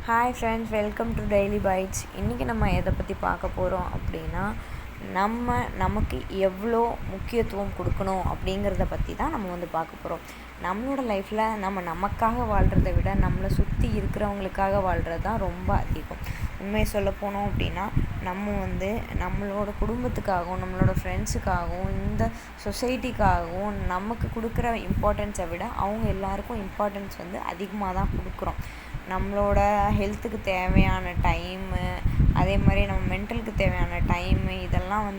Hi friends, welcome to daily bites. இன்றைக்கி நம்ம எதை பற்றி பார்க்க போகிறோம் அப்படின்னா, நமக்கு எவ்வளோ முக்கியத்துவம் கொடுக்கணும் அப்படிங்கிறத பற்றி தான் நம்ம பார்க்க போகிறோம். நம்மளோட லைஃப்பில் நமக்காக வாழ்கிறத விட நம்மளை சுற்றி இருக்கிறவங்களுக்காக வாழ்கிறது தான் ரொம்ப அதிகம். உண்மையை சொல்ல போனோம் அப்படின்னா, நம்மளோட குடும்பத்துக்காகவும் நம்மளோட ஃப்ரெண்ட்ஸுக்காகவும் இந்த சொசைட்டிக்காகவும் நமக்கு கொடுக்குற இம்பார்ட்டன்ஸை விட அவங்க எல்லாருக்கும் இம்பார்ட்டன்ஸ் அதிகமாக தான் கொடுக்குறோம். நம்மளோட ஹெல்த்துக்கு தேவையான டைமு, அதே மாதிரி நம்ம மென்டலுக்கு தேவையான டைமு, இதெல்லாம்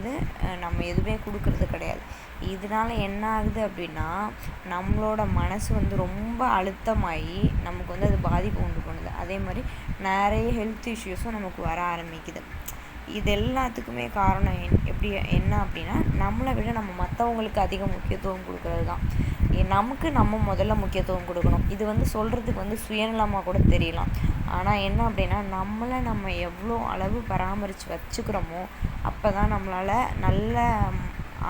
நம்ம எதுவுமே கொடுக்கறது கிடையாது. இதனால் என்ன ஆகுது அப்படின்னா, நம்மளோட மனசு ரொம்ப அழுத்தமாகி நமக்கு அது பாதிப்பு உண்டு பண்ணுது. அதே மாதிரி நிறைய ஹெல்த் இஷ்யூஸும் நமக்கு வர ஆரம்பிக்குது. இது எல்லாத்துக்குமே காரணம் என்ன அப்படின்னா, நம்மளை விட நம்ம மற்றவங்களுக்கு அதிக முக்கியத்துவம் கொடுக்கறது தான். நமக்கு நம்ம முதல்ல முக்கியத்துவம் கொடுக்கணும். இது சொல்கிறதுக்கு சுயநலமாக கூட தெரியலாம். ஆனால் என்ன அப்படின்னா, நம்ம எவ்வளோ அளவு பராமரித்து வச்சுக்கிறோமோ அப்போ தான் நம்மளால் நல்ல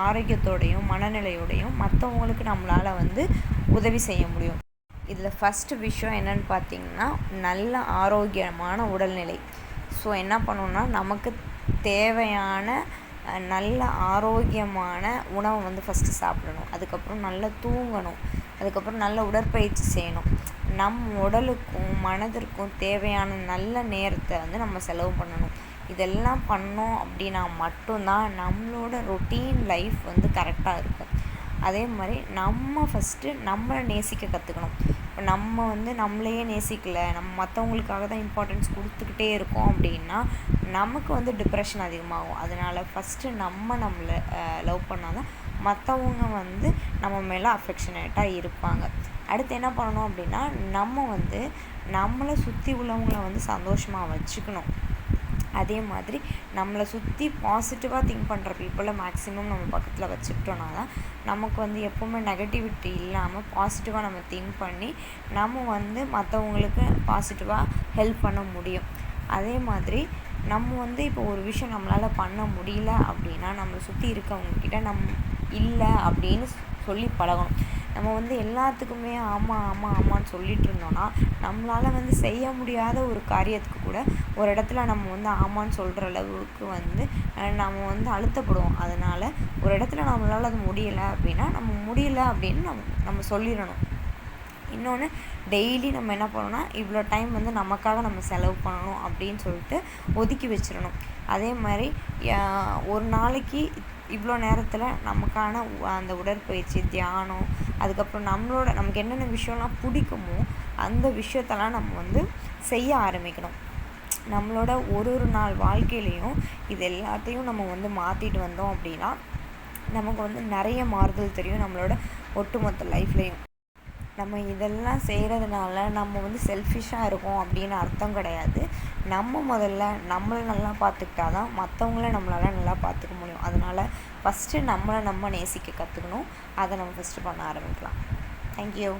ஆரோக்கியத்தோடையும் மனநிலையோடையும் மற்றவங்களுக்கு நம்மளால் உதவி செய்ய முடியும். இதில் ஃபஸ்ட்டு விஷயம் என்னன்னு பார்த்திங்கன்னா, நல்ல ஆரோக்கியமான உடல்நிலை. ஸோ என்ன பண்ணணுன்னா, நமக்கு தேவையான நல்ல ஆரோக்கியமான உணவை ஃபஸ்ட்டு சாப்பிடணும். அதுக்கப்புறம் நல்லா தூங்கணும். அதுக்கப்புறம் நல்ல உடற்பயிற்சி செய்யணும். நம் உடலுக்கும் மனதிற்கும் தேவையான நல்ல நேரத்தை நம்ம செலவு பண்ணணும். இதெல்லாம் பண்ணோம் அப்படின்னா மட்டும்தான் நம்மளோட ரொட்டீன் லைஃப் கரெக்டாக இருக்கும். அதே மாதிரி நம்ம ஃபஸ்ட்டு நம்மளை நேசிக்க கற்றுக்கணும். இப்போ நம்ம நம்மளையே நேசிக்கலை, நம்ம மற்றவங்களுக்காக தான் இம்பார்ட்டன்ஸ் கொடுத்துக்கிட்டே இருக்கோம் அப்படின்னா நமக்கு டிப்ரெஷன் அதிகமாகும். அதனால் ஃபஸ்ட்டு நம்மளை லவ் பண்ணால் தான் மற்றவங்க நம்ம மேலே அஃபெக்ஷனேட்டாக இருப்பாங்க. அடுத்து என்ன பண்ணணும் அப்படின்னா, நம்மளை சுற்றி உள்ளவங்களை சந்தோஷமாக வச்சுக்கணும். அதே மாதிரி நம்மளை சுற்றி பாசிட்டிவாக திங்க் பண்ணுற பீப்புளை மேக்ஸிமம் நம்ம பக்கத்தில் வச்சுக்கிட்டோன்னா தான் நமக்கு எப்போவுமே நெகட்டிவிட்டி இல்லாமல் பாசிட்டிவாக நம்ம திங்க் பண்ணி நம்ம மற்றவங்களுக்கு பாசிட்டிவாக ஹெல்ப் பண்ண முடியும். அதே மாதிரி நம்ம இப்போ ஒரு விஷயம் நம்மளால் பண்ண முடியல அப்படின்னா நம்மளை சுற்றி இருக்கவங்கக்கிட்ட இல்லை அப்படின்னு சொல்லி பழகணும். நம்ம எல்லாத்துக்குமே ஆமான்னு சொல்லிகிட்டு இருந்தோன்னா நம்மளால் செய்ய முடியாத ஒரு காரியத்துக்கு கூட ஒரு இடத்துல நம்ம ஆமான்னு சொல்கிற அளவுக்கு நம்ம அழுத்தப்படுவோம். அதனால் ஒரு இடத்துல நம்மளால் அது முடியலை அப்படின்னா முடியலை அப்படின்னு நம்ம சொல்லிடணும். இன்னொன்று, டெய்லி நம்ம என்ன பண்ணணும்னா, இவ்வளோ டைம் நமக்காக நம்ம செலவு பண்ணணும் அப்படின்னு சொல்லிட்டு ஒதுக்கி வச்சிடணும். அதே மாதிரி ஒரு நாளைக்கு இவ்வளோ நேரத்தில் நமக்கான அந்த உடற்பயிற்சி, தியானம், அதுக்கப்புறம் நமக்கு என்னென்ன விஷயம்லாம் பிடிக்குமோ அந்த விஷயத்தெல்லாம் நம்ம செய்ய ஆரம்பிக்கணும். நம்மளோட ஒரு நாள் வாழ்க்கையிலையும் இது எல்லாத்தையும் நம்ம மாற்றிட்டு வந்தோம் அப்படின்னா நமக்கு நிறைய மாறுதல் தெரியும் நம்மளோட ஒட்டுமொத்த லைஃப்லேயும். நம்ம இதெல்லாம் செய்கிறதுனால நம்ம செல்ஃபிஷாக இருக்கோம் அப்படின்னு அர்த்தம் கிடையாது. நம்ம முதல்ல நம்மளை நல்லா பார்த்துக்கிட்டா தான் மற்றவங்கள நம்மளால் நல்லா பார்த்துக்க முடியும். அதனால் ஃபஸ்ட்டு நம்ம நேசிக்க கற்றுக்கணும். அதை நம்ம ஃபஸ்ட்டு பண்ண ஆரம்பிக்கலாம். தேங்க்யூ.